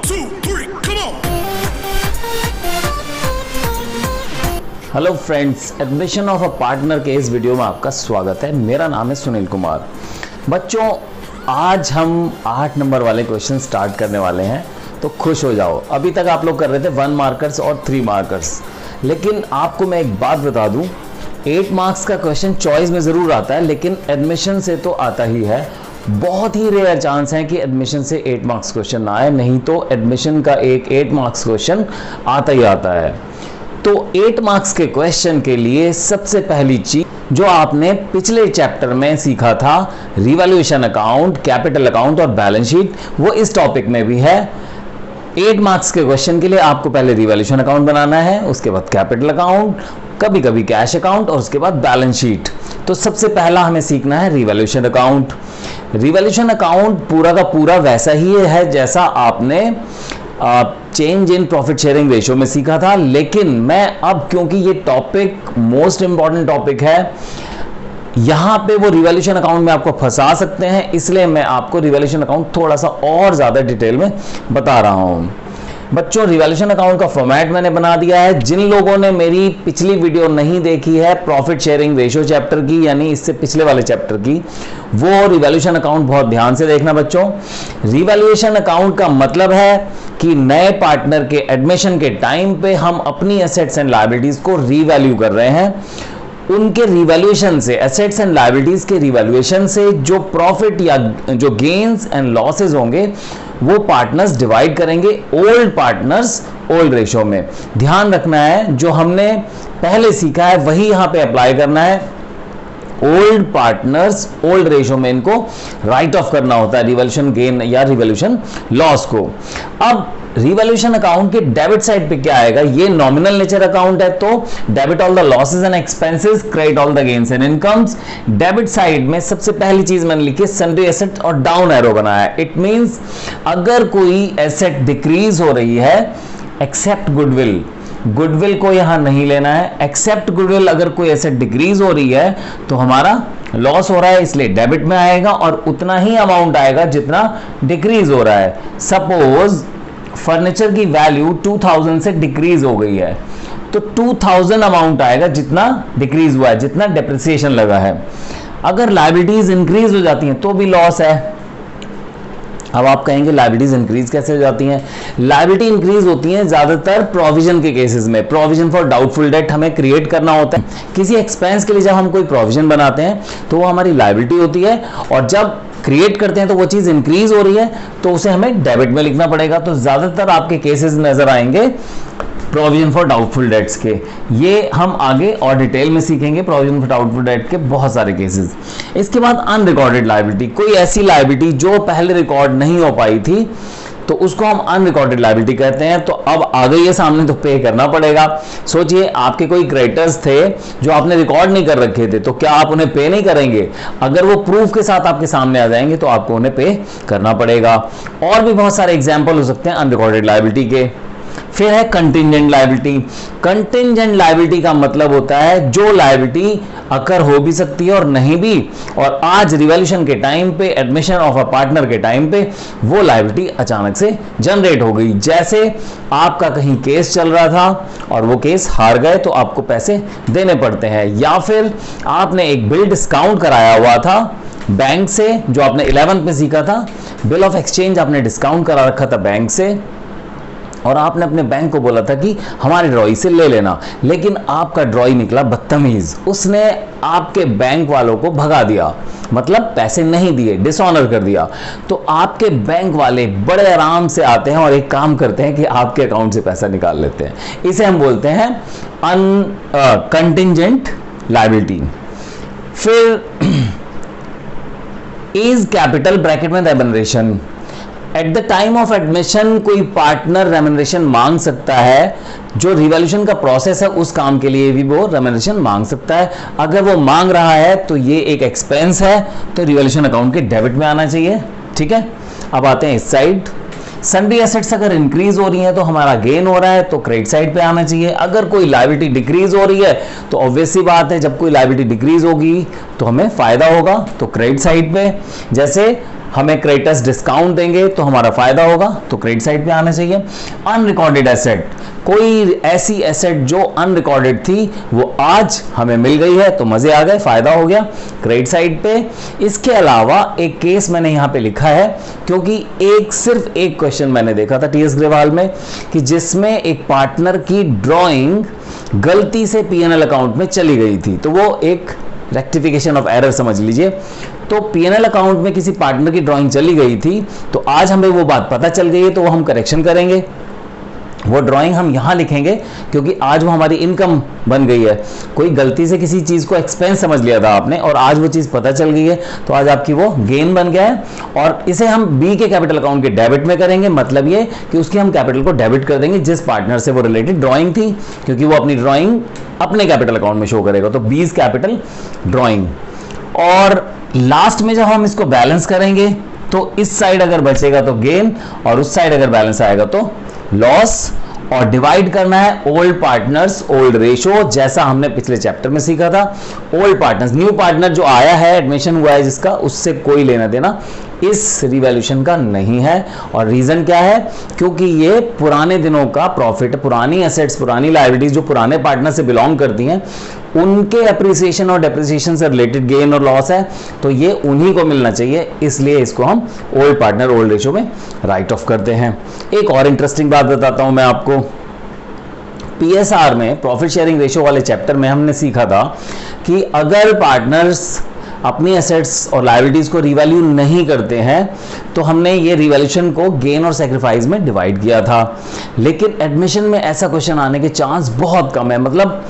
2, 3, come on! Hello friends, admission of a partner के इस video में आपका स्वागत है। मेरा नाम है सुनील कुमार। बच्चों, आज हम 8 नंबर वाले क्वेश्चन स्टार्ट करने वाले हैं, तो खुश हो जाओ। अभी तक आप लोग कर रहे थे 1 मार्कर्स और 3 मार्कर्स, लेकिन आपको मैं एक बात बता दूं, 8 मार्क्स का क्वेश्चन चॉइस में ज़रूर आता है, लेकिन एडमिशन से तो आता ही है। बहुत ही रेयर चांस है कि एडमिशन से 8 मार्क्स क्वेश्चन ना आए, नहीं तो एडमिशन का एक 8 मार्क्स क्वेश्चन आता ही आता है। तो 8 मार्क्स के क्वेश्चन के लिए सबसे पहली चीज जो आपने पिछले चैप्टर में सीखा था, रिवैल्यूएशन अकाउंट, कैपिटल अकाउंट और बैलेंस शीट, वो इस टॉपिक में भी है। 8 मार्क्स के क्वेश्चन के लिए आपको पहले रिवैल्यूएशन अकाउंट बनाना है, उसके बाद कैपिटल अकाउंट, कभी कभी कैश अकाउंट और उसके बाद बैलेंस शीट। तो सबसे पहला हमें सीखना है रिवैल्यूएशन अकाउंट। रिवैल्यूएशन अकाउंट पूरा का पूरा वैसा ही है जैसा आपने change in profit sharing ratio में सीखा था, लेकिन मैं अब, क्योंकि ये टॉपिक मोस्ट इंपॉर्टेंट टॉपिक है, यहां पे वो रिवैल्यूएशन अकाउंट में आपको फंसा सकते हैं, इसलिए मैं आपको रिवैल्यूएशन अकाउंट थोड़ा सा और ज्यादा डिटेल में बता रहा हूं। बच्चों, रिवैल्यूएशन अकाउंट का फॉर्मेट मैंने बना दिया है। जिन लोगों ने मेरी पिछली वीडियो नहीं देखी है प्रॉफिट शेयरिंग रेशियो चैप्टर की, यानी इससे पिछले वाले चैप्टर की, वो रिवैल्यूएशन अकाउंट बहुत ध्यान से देखना। बच्चों, रिवैल्यूएशन अकाउंट का मतलब है कि नए पार्टनर के एडमिशन के टाइम पे हम अपनी एसेट्स एंड लायबिलिटीज को रीवैल्यू कर रहे हैं। उनके रिवैल्यूएशन से, एसेट्स एंड लायबिलिटीज के रिवैल्यूएशन से जो प्रॉफिट या जो गेन्स एंड लॉसेस होंगे वो पार्टनर्स डिवाइड करेंगे ओल्ड पार्टनर्स ओल्ड रेशियो में। ध्यान रखना है, जो हमने पहले सीखा है वही यहां पे अप्लाई करना है। ओल्ड पार्टनर्स ओल्ड रेशियो में इनको राइट ऑफ करना होता है, रिवैल्यूएशन गेन या रिवैल्यूएशन लॉस को। अब रिवैल्यूएशन अकाउंट के डेबिट साइड पे क्या आएगा? ये नॉमिनल नेचर अकाउंट है, तो debit all the losses and expenses, credit all the gains and incomes. Debit side में सबसे पहली चीज मैंने लिखी है सन्ड्री एसेट और डाउन एरो बनाया है। इट मींस अगर कोई एसेट डिक्रीज हो रही है, एक्सेप्ट गुडविल, गुडविल को यहां नहीं लेना है, एक्सेप्ट गुडविल, अगर कोई एसेट डिक्रीज हो रही है तो हमारा लॉस हो रहा है, इसलिए डेबिट में आएगा और उतना ही अमाउंट आएगा जितना डिक्रीज हो रहा है। सपोज फर्नीचर की वैल्यू 2000 से डिक्रीज हो गई है, तो 2000 अमाउंट आएगा जितना डिक्रीज हुआ है, जितना डेप्रिसिएशन लगा है। अगर लायबिलिटीज इंक्रीज हो जाती हैं तो भी लॉस है। अब आप कहेंगे लायबिलिटीज इंक्रीज कैसे हो जाती हैं? लायबिलिटी इंक्रीज होती हैं ज्यादातर प्रोविजन के केसेस में। प्रोविजन फॉर डाउटफुल डेट हमें क्रिएट करना होता है। किसी एक्सपेंस के लिए जब हम कोई प्रोविजन बनाते हैं तो वो हमारी लायबिलिटी होती है, और जब क्रिएट करते हैं तो वो चीज इंक्रीज हो रही है तो उसे हमें डेबिट में लिखना पड़ेगा। तो ज्यादातर आपके केसेस नजर आएंगे प्रोविजन फॉर डाउटफुल डेट्स के। ये हम आगे और डिटेल में सीखेंगे, प्रोविजन फॉर डाउटफुल डेट के बहुत सारे केसेस। इसके बाद अनरिकॉर्डेड लायबिलिटी, कोई ऐसी लायबिलिटी जो पहले रिकॉर्ड नहीं हो पाई थी तो उसको हम अनरिकॉर्डेड लायबिलिटी कहते हैं। तो अब आ गई है सामने तो पे करना पड़ेगा। सोचिए, आपके कोई क्रेडिटर्स थे जो आपने रिकॉर्ड नहीं कर रखे थे, तो क्या आप उन्हें पे नहीं करेंगे? अगर वो प्रूफ के साथ आपके सामने आ जाएंगे तो आपको उन्हें पे करना पड़ेगा। और भी बहुत सारे एग्जाम्पल हो सकते हैं अनरिकॉर्डेड लायबिलिटी के। फिर है कंटिंजेंट लायबिलिटी। कंटिंजेंट लायबिलिटी का मतलब होता है जो लायबिलिटी अकर हो भी सकती है और नहीं भी, और आज रिवैल्यूएशन के टाइम पे, एडमिशन ऑफ अ पार्टनर के टाइम पे वो लायबिलिटी अचानक से जनरेट हो गई। जैसे आपका कहीं केस चल रहा था और वो केस हार गए तो आपको पैसे देने पड़ते हैं, या फिर आपने एक बिल डिस्काउंट कराया हुआ था बैंक से, जो आपने 11th में सीखा था। बिल ऑफ एक्सचेंज आपने डिस्काउंट करा रखा था बैंक से और आपने अपने बैंक को बोला था कि हमारे ड्रॉई से ले लेना, लेकिन आपका ड्रॉई निकला बदतमीज, उसने आपके बैंक वालों को भगा दिया, मतलब पैसे नहीं दिए, डिसऑनर कर दिया। तो आपके बैंक वाले बड़े आराम से आते हैं और एक काम करते हैं कि आपके अकाउंट से पैसा निकाल लेते हैं। इसे हम बोलते हैं कंटिंजेंट लायबिलिटी। फिर इज कैपिटल ब्रैकेट में remuneration. At the time of admission कोई पार्टनर रेम्यूनरेशन मांग सकता है, जो रिवैल्यूएशन का प्रोसेस है उस काम के लिए भी वो रेम्यूनरेशन मांग सकता है। अगर वो मांग रहा है तो ये एक एक्सपेंस है, तो रिवैल्यूएशन अकाउंट के डेबिट में आना चाहिए। ठीक है, अब आते हैं इस साइड। सन्ड्री एसेट्स अगर इंक्रीज हो रही है तो हमारा गेन हो रहा है, तो क्रेडिट साइड पे आना चाहिए। अगर कोई लायबिलिटी डिक्रीज हो रही है तो ऑब्वियस सी बात है, जब कोई लायबिलिटी डिक्रीज होगी तो हमें फायदा होगा, तो क्रेडिट साइड पे। जैसे हमें क्रेडिटर्स डिस्काउंट देंगे तो हमारा फायदा होगा, तो क्रेडिट साइड पे आना चाहिए। अनरिकॉर्डेड एसेट, कोई ऐसी एसेट जो अनरिकॉर्डेड थी वो आज हमें मिल गई है तो मजे आ गए, फायदा हो गया, क्रेडिट साइड पे। इसके अलावा एक केस मैंने यहां पे लिखा है क्योंकि सिर्फ एक क्वेश्चन मैंने देखा था टीएस ग्रेवाल में कि जिसमें एक पार्टनर की ड्रॉइंग गलती से पीएनएल अकाउंट में चली गई थी, तो वो एक रेक्टिफिकेशन ऑफ एरर समझ लीजिए। तो पीएनएल अकाउंट में किसी पार्टनर की ड्राइंग चली गई थी, तो आज हमें वो बात पता चल गई है, तो वो हम करेक्शन करेंगे, वो ड्राइंग हम यहां लिखेंगे क्योंकि आज वो हमारी इनकम बन गई है। कोई गलती से किसी चीज को एक्सपेंस समझ लिया था आपने और आज वो चीज पता चल गई है, तो आज आपकी वो गेन बन गया है और इसे हम बी के कैपिटल अकाउंट के डेबिट में करेंगे। मतलब ये कि उसकी हम कैपिटल को डेबिट कर देंगे जिस पार्टनर से वो रिलेटेड ड्राइंग थी, क्योंकि वो अपनी ड्राइंग अपने कैपिटल अकाउंट में शो करेगा, तो बीज कैपिटल ड्राइंग। और लास्ट में जब हम इसको बैलेंस करेंगे तो इस साइड अगर बचेगा तो गेन और उस साइड अगर बैलेंस आएगा तो लॉस, और डिवाइड करना है ओल्ड पार्टनर्स ओल्ड रेशो, जैसा हमने पिछले चैप्टर में सीखा था। ओल्ड पार्टनर्स, न्यू पार्टनर जो आया है, एडमिशन हुआ है जिसका, उससे कोई लेना देना इस रिवैल्यूएशन का नहीं है। और रीजन क्या है? क्योंकि ये पुराने दिनों का प्रॉफिट, पुरानी एसेट्स, पुरानी लायबिलिटीज जो पुराने पार्टनर से बिलोंग करती हैं, उनके अप्रिसिएशन और डेप्रिसिएशन से रिलेटेड गेन और लॉस है, तो ये उन्हीं को मिलना चाहिए, इसलिए इसको हम ओल्ड पार्टनर ओल्ड रेशो में राइट ऑफ करते हैं। एक और इंटरेस्टिंग बात बताता हूं मैं आपको, पीएसआर में, प्रॉफिट शेयरिंग रेशियो वाले चैप्टर में हमने सीखा था कि अगर पार्टनर्स अपनी एसेट्स और लायबिलिटीज को रिवैल्यू नहीं करते हैं तो हमने ये रिवैल्यूएशन को गेन और सैक्रिफाइस में डिवाइड किया था। लेकिन एडमिशन में ऐसा क्वेश्चन आने के चांस बहुत कम है, मतलब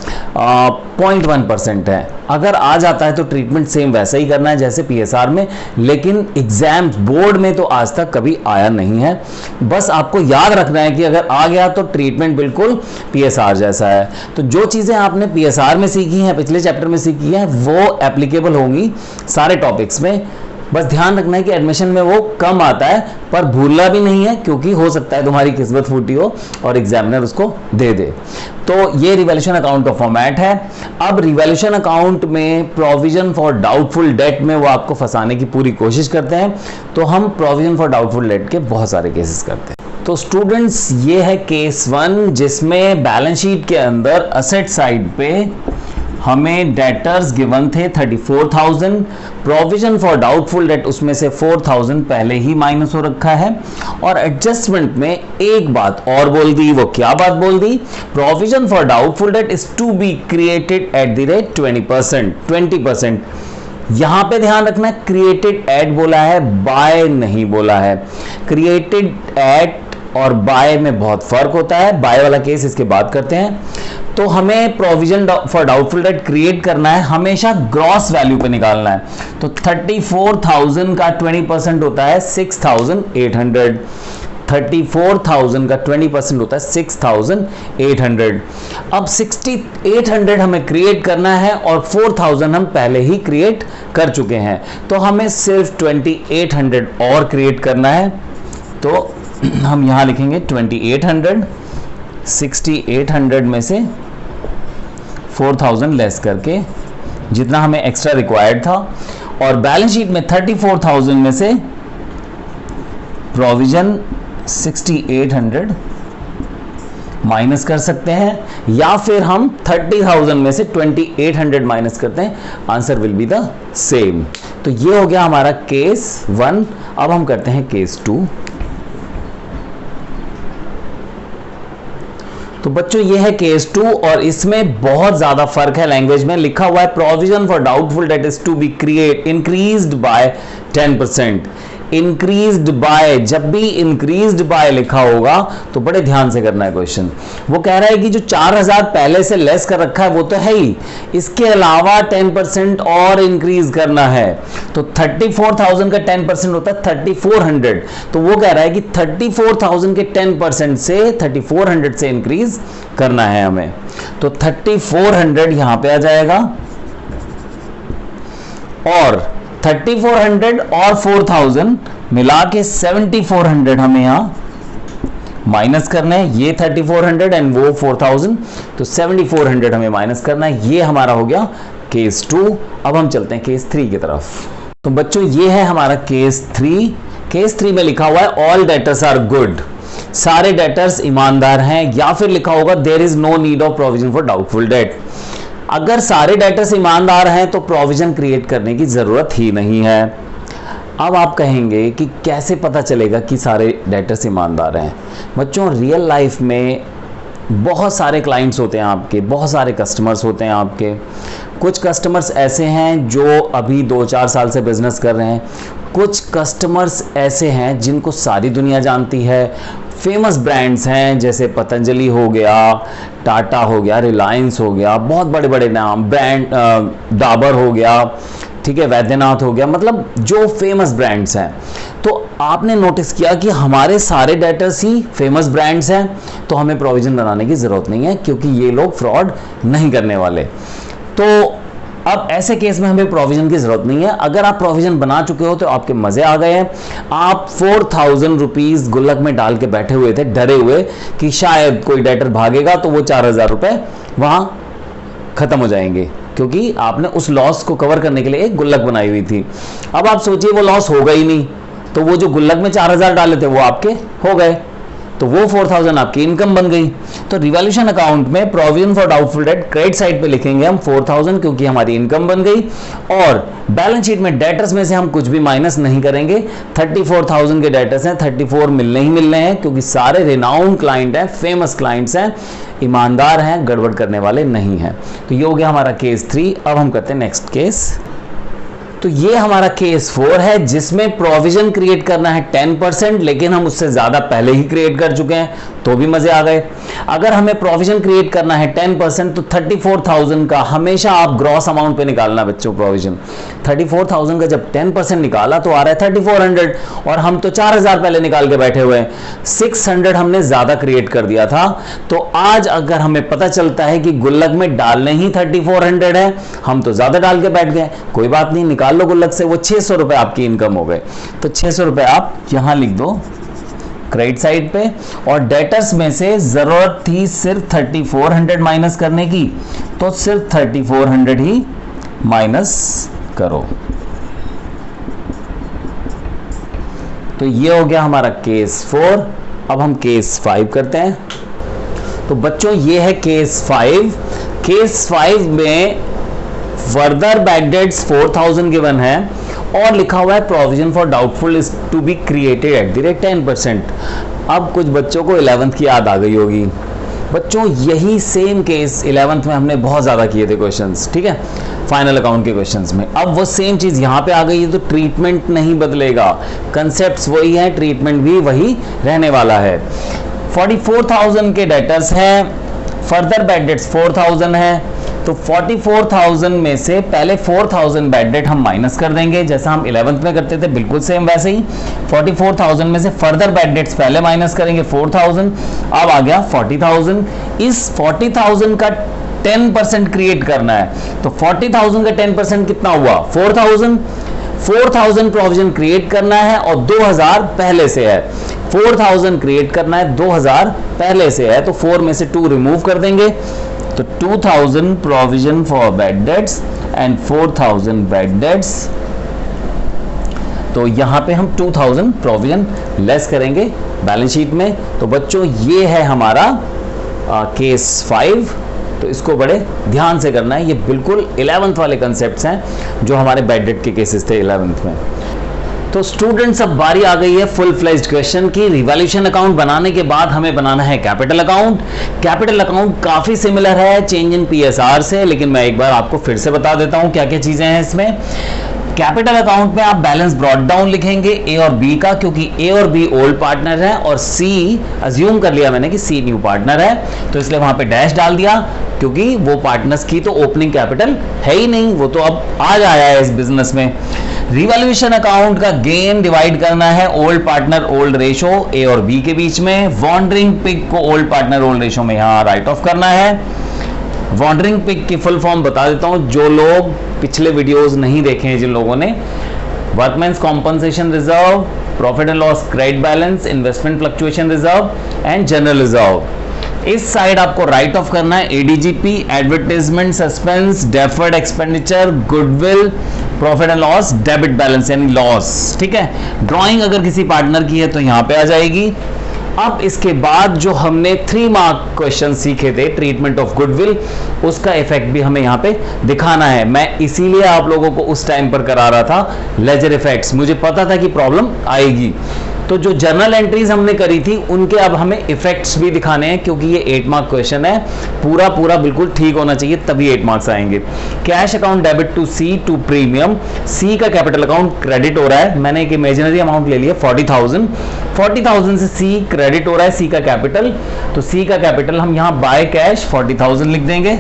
0.1% है। अगर आ जाता है तो ट्रीटमेंट सेम वैसा ही करना है जैसे पीएसआर में, लेकिन एग्जाम बोर्ड में तो आज तक कभी आया नहीं है। बस आपको याद रखना है कि अगर आ गया तो ट्रीटमेंट बिल्कुल पीएसआर जैसा है। तो जो चीजें आपने पीएसआर में सीखी हैं, पिछले चैप्टर में सीखी हैं, वो एप्लीकेबल होंगी सारे टॉपिक्स में। बस ध्यान रखना है कि एडमिशन में वो कम आता है, पर भूलना भी नहीं है क्योंकि हो सकता है तुम्हारी किस्मत फूटी हो और एग्जामिनर उसको दे दे। तो ये रिवैल्यूएशन अकाउंट का फॉर्मेट है। अब रिवैल्यूएशन अकाउंट में प्रोविजन फॉर डाउटफुल डेट में वो आपको फंसाने की पूरी कोशिश करते हैं, तो हम प्रोविजन फॉर डाउटफुल डेट के बहुत सारे केसेस करते हैं। तो स्टूडेंट्स, ये है केस 1 जिसमें बैलेंस शीट के अंदर असेट साइड पे हमें डेटर्स गिवन थे 34,000, प्रोविजन फॉर डाउटफुल डेट उसमें से 4,000 पहले ही माइनस हो रखा है। और एडजस्टमेंट में एक बात और बोल दी, वो क्या बात बोल दी? Provision for doubtful debt is to be created at the rate 20%। यहां पे ध्यान रखना, क्रिएटेड एट बोला है, बाय नहीं बोला है। क्रिएटेड एट और बाय में बहुत फर्क होता है, बाय वाला केस इसके बाद करते हैं। तो हमें provision for doubtful date create करना है, हमेशा ग्रॉस वैल्यू पे निकालना है। तो 34,000 का 20% होता है 6,800। 34,000 का 20% होता है 6,800। अब 6,800 हमें क्रिएट करना है और 4,000 हम पहले ही क्रिएट कर चुके हैं, तो हमें सिर्फ 2,800 और क्रिएट करना है। तो हम यहां लिखेंगे 2,800, 6,800 में से 4,000 लेस करके जितना हमें एक्स्ट्रा रिक्वायर्ड था, और बैलेंस शीट में 34,000 में से प्रोविजन 6,800 माइनस कर सकते हैं, या फिर हम 30,000 में से 2,800 माइनस करते हैं, answer will be the same. तो ये हो गया हमारा केस 1। अब हम करते हैं केस 2। तो बच्चों ये है केस 2 और इसमें बहुत ज्यादा फर्क है लैंग्वेज में। लिखा हुआ है provision for doubtful debt is to be create increased by 10%। Increased by, जब भी इंक्रीज्ड बाय लिखा होगा तो बड़े ध्यान से करना है क्वेश्चन। वो कह रहा है कि जो 4,000 पहले से लेस कर रखा है वो तो है ही, इसके अलावा 10% और इंक्रीज करना है। तो 34,000 का 10% होता है 3,400। तो वो कह रहा है कि 34,000 के 10% से 3,400 से इंक्रीज करना है हमें। तो 3,400 यहां पे आ जाएगा और 3,400 और 4,000 मिला के 7,400 हमें यहां माइनस करना है। ये 3,400 एंड वो 4,000, तो 7,400 हमें माइनस करना है। ये हमारा हो गया केस 2। अब हम चलते हैं केस 3 की तरफ। तो बच्चों ये है हमारा केस 3। केस 3 में लिखा हुआ है ऑल डेटर्स आर गुड, सारे डेटर्स ईमानदार हैं, या फिर लिखा होगा there is no need of provision for doubtful debt. अगर सारे डेटर्स ईमानदार हैं तो प्रोविजन क्रिएट करने की जरूरत ही नहीं है। अब आप कहेंगे कि कैसे पता चलेगा कि सारे डेटर्स ईमानदार हैं। बच्चों रियल लाइफ में बहुत सारे क्लाइंट्स होते हैं आपके, बहुत सारे कस्टमर्स होते हैं आपके। कुछ कस्टमर्स ऐसे हैं जो अभी 2-4 साल से बिजनेस कर रहे हैं, कुछ कस्टमर्स ऐसे हैं जिनको सारी दुनिया जानती है, फेमस ब्रांड्स हैं जैसे पतंजलि हो गया, टाटा हो गया, रिलायंस हो गया, बहुत बड़े बड़े नाम, ब्रांड डाबर हो गया, ठीक है, वैद्यनाथ हो गया, मतलब जो फेमस ब्रांड्स हैं। तो आपने नोटिस किया कि हमारे सारे डेटर्स ही फेमस ब्रांड्स हैं, तो हमें प्रोविजन बनाने की ज़रूरत नहीं है क्योंकि ये लोग फ्रॉड नहीं करने वाले। तो अब ऐसे केस में हमें प्रोविजन की जरूरत नहीं है। अगर आप प्रोविजन बना चुके हो तो आपके मजे आ गए हैं। आप 4000 रुपीज गुल्लक में डाल के बैठे हुए थे, डरे हुए कि शायद कोई डेटर भागेगा तो वो 4000 रुपए वहां खत्म हो जाएंगे, क्योंकि आपने उस लॉस को कवर करने के लिए एक गुल्लक बनाई हुई थी। अब आप सोचिए वो लॉस होगा ही नहीं, तो वो जो गुल्लक में 4000 डाले थे वो आपके हो गए, तो वो 4000 आपकी इनकम बन गई। तो रिवॉल्यूशन अकाउंट में provision for doubtful date credit side पे लिखेंगे हम 4000 क्योंकि हमारी इनकम बन गई, और बैलेंस शीट में डेटर्स में से हम कुछ भी माइनस नहीं करेंगे। 34000 के डेटर्स हैं, 34 मिलने ही मिलने हैं क्योंकि सारे रिनाउंड क्लाइंट हैं, फेमस क्लाइंट्स हैं, ईमानदार हैं, गड़बड़ करने वाले नहीं हैं। तो ये हो गया हमारा केस 3। अब हम करते हैं नेक्स्ट केस। तो ये हमारा केस 4 है जिसमें प्रोविजन क्रिएट करना है 10%, लेकिन हम उससे ज्यादा पहले ही क्रिएट कर चुके हैं, तो भी मजे आ गए। अगर हमें प्रोविजन क्रिएट करना है 10% तो 34000 का हमेशा आप ग्रॉस अमाउंट पे निकालना बच्चों प्रोविजन। 34000 का जब 10% निकाला तो आ रहा है 3400, और हम तो 4000 पहले निकाल के बैठे हुए हैं, 600 हमने ज्यादा क्रिएट कर दिया था। तो आज अगर हमें पता चलता है कि गुल्लक में डालने ही 3400 है, हम तो ज्यादा डाल के बैठ गए, कोई बात नहीं, निकाल लो गुल्लक से, वो 600 रुपए आपकी इनकम हो गए। तो 600 रुपए आप यहां लिख दो क्रेडिट साइड पे, और डेटर्स में से जरूरत थी सिर्फ 3400 माइनस करने की, तो सिर्फ 3400 ही माइनस करो। तो ये हो गया हमारा केस 4। अब हम केस 5 करते हैं। तो बच्चों ये है केस 5। केस 5 में फर्दर बैड डेट्स 4000 गिवन है और लिखा हुआ है provision for doubtful is to be created at the rate 10%। अब कुछ बच्चों को 11th की याद आ गई होगी। बच्चों यही सेम केस 11th में हमने बहुत ज़्यादा किए थे क्वेश्चंस, ठीक है, फाइनल अकाउंट के क्वेश्चंस में। अब वो सेम चीज़ यहाँ पे आ गई है, तो ट्रीटमेंट नहीं बदलेगा, कंसेप्ट्स वही है, ट्रीटमेंट भी वही रहने वाला है। 44000 के डेटर्स हैं, फर्दर बैड डेट्स 4000 है, तो 44000 में से पहले 4000 बैड डेट हम माइनस कर देंगे, जैसा हम 11th में करते थे, बिल्कुल सेम वैसे ही। 44000 में से फर्दर बैड डेट्स पहले माइनस करेंगे 4000, अब आ गया 40000। इस 40000 का 10% क्रिएट करना है, तो 40000 का 10% कितना हुआ 4000। 4000 प्रोविजन क्रिएट करना है और 2000 पहले से है, 4000 क्रिएट करना है, 2000 पहले से है, तो 4 में से 2 रिमूव कर देंगे, तो 2000 provision for bad debts and 4000 bad debts. तो यहां पे हम 2000 प्रोविजन लेस करेंगे बैलेंस शीट में। तो बच्चों ये है हमारा केस 5। तो इसको बड़े ध्यान से करना है, ये बिल्कुल 11th वाले कंसेप्ट्स हैं जो हमारे बैड डेट के केसेस थे 11th में। तो स्टूडेंट्स अब बारी आ गई है फुल फ्लेज्ड क्वेश्चन की। रिवॉल्यूशन अकाउंट बनाने के बाद हमें बनाना है कैपिटल अकाउंट। कैपिटल अकाउंट काफी सिमिलर है चेंज इन पीएसआर से, लेकिन मैं एक बार आपको फिर से बता देता हूं क्या क्या चीजें हैं इसमें। कैपिटल अकाउंट में आप बैलेंस ब्रॉट डाउन लिखेंगे ए और बी का, क्योंकि ए और बी ओल्ड पार्टनर है और सी अज्यूम कर लिया मैंने कि सी न्यू पार्टनर है, तो इसलिए वहां पे डैश डाल दिया, क्योंकि वो पार्टनर्स की तो ओपनिंग कैपिटल है ही नहीं, वो तो अब आज आया है इस बिजनेस में। रिवॉल्यूशन अकाउंट का गेन डिवाइड करना है old partner old ratio A और बी के बीच में। वॉन्डरिंग पिग को ओल्ड पार्टनर ओल्ड रेशो में यहां राइट ऑफ करना है। वॉन्डरिंग पिग की फुल फॉर्म बता देता हूं, जो लोग पिछले वीडियोस नहीं देखे हैं, जिन लोगों ने, workman's compensation reserve, profit and loss credit balance, investment fluctuation reserve and general reserve. इस साइड आपको राइट ऑफ करना है ADGP, advertisement, suspense, deferred expenditure, goodwill, profit and loss, debit balance यानी लॉस। ठीक है, ड्राइंग अगर किसी पार्टनर की है तो यहां पे आ जाएगी। अब इसके बाद जो हमने 3 मार्क क्वेश्चन सीखे थे ट्रीटमेंट ऑफ गुडविल, उसका इफेक्ट भी हमें यहां पे दिखाना है। मैं इसीलिए आप लोगों को उस टाइम पर करा रहा था लेजर इफेक्ट्स, मुझे पता था कि प्रॉब्लम आएगी। तो जो जर्नल एंट्रीज हमने करी थी उनके अब हमें इफेक्ट्स भी दिखाने हैं, क्योंकि ये 8 मार्क क्वेश्चन है, पूरा पूरा बिल्कुल ठीक होना चाहिए तभी 8 मार्क्स आएंगे। Cash account debit to C to premium, C का कैपिटल अकाउंट क्रेडिट हो रहा है, मैंने एक इमेजिनरी अमाउंट ले लिया 40,000 से सी क्रेडिट हो रहा है, सी का कैपिटल। तो सी का कैपिटल हम यहां बाय कैश 40,000 लिख देंगे।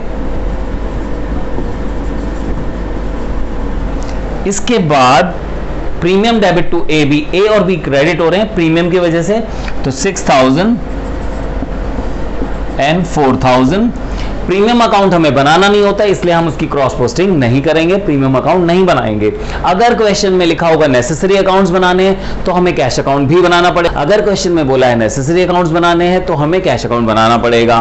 इसके बाद premium debit to A B, A और बी क्रेडिट हो रहे हैं प्रीमियम की वजह से, तो 6,000 एंड 4,000। प्रीमियम अकाउंट हमें बनाना नहीं होता, इसलिए हम उसकी क्रॉस पोस्टिंग नहीं करेंगे, प्रीमियम अकाउंट नहीं बनाएंगे। अगर क्वेश्चन में लिखा होगा नेसेसरी अकाउंट्स बनाने हैं तो हमें कैश अकाउंट भी बनाना पड़ेगा। अगर क्वेश्चन में बोला है नेसेसरी अकाउंट्स बनाने हैं तो हमें कैश अकाउंट बनाना पड़ेगा।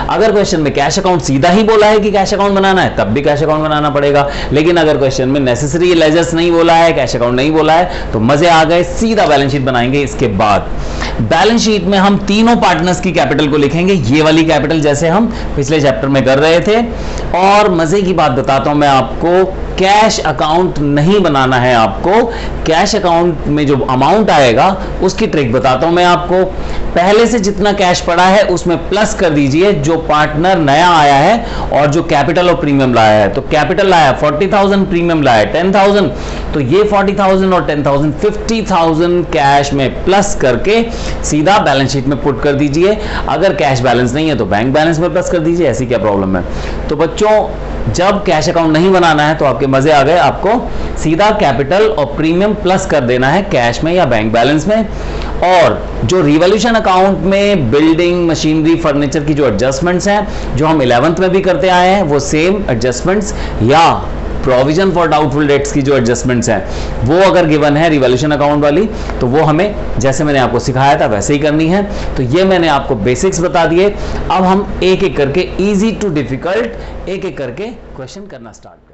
अगर क्वेश्चन में कैश अकाउंट सीधा ही बोला है कि कैश अकाउंट बनाना है, तब भी कैश अकाउंट बनाना पड़ेगा। लेकिन अगर क्वेश्चन में नेसेसरी लेजर्स नहीं बोला है, कैश अकाउंट नहीं बोला है, तो मजे आ गए, सीधा बैलेंस शीट बनाएंगे। इसके बाद बैलेंस शीट में हम तीनों पार्टनर्स की कैपिटल को लिखेंगे, ये वाली कैपिटल जैसे हम पिछले चैप्टर में कर रहे थे। और मजे की बात बताता हूं मैं आपको, कैश अकाउंट नहीं बनाना है आपको। कैश अकाउंट में जो अमाउंट आएगा उसकी ट्रिक बताता हूं मैं आपको। पहले से जितना कैश पड़ा है उसमें प्लस कर दीजिए जो पार्टनर नया आया है और जो कैपिटल और प्रीमियम लाया है। तो कैपिटल लाया 40,000, प्रीमियम लाया 10,000, तो ये 40,000 और 10,000 50,000 कैश में प्लस करके सीधा बैलेंस शीट में पुट कर दीजिए। अगर कैश बैलेंस नहीं है तो बैंक बैलेंस में प्लस कर दीजिए, ऐसी क्या प्रॉब्लम है। तो बच्चों जब कैश अकाउंट नहीं बनाना है तो आपके मजे आ गए, आपको सीधा कैपिटल और प्रीमियम प्लस कर देना है कैश में या बैंक बैलेंस में। और जो रिवॉल्यूशन अकाउंट में बिल्डिंग, मशीनरी, फर्नीचर की जो एडजस्टमेंट्स हैं जो हम 11th में भी करते आए हैं, वो सेम एडजस्टमेंट्स या प्रोविजन फॉर डाउटफुल डेट्स की जो एडजस्टमेंट्स हैं वो अगर गिवन है रिवॉल्यूशन अकाउंट वाली, तो वो हमें जैसे मैंने आपको सिखाया था वैसे ही करनी है। तो ये मैंने आपको बेसिक्स बता दिए। अब हम एक एक करके, इजी टू डिफिकल्ट, एक एक करके क्वेश्चन करना स्टार्ट करें।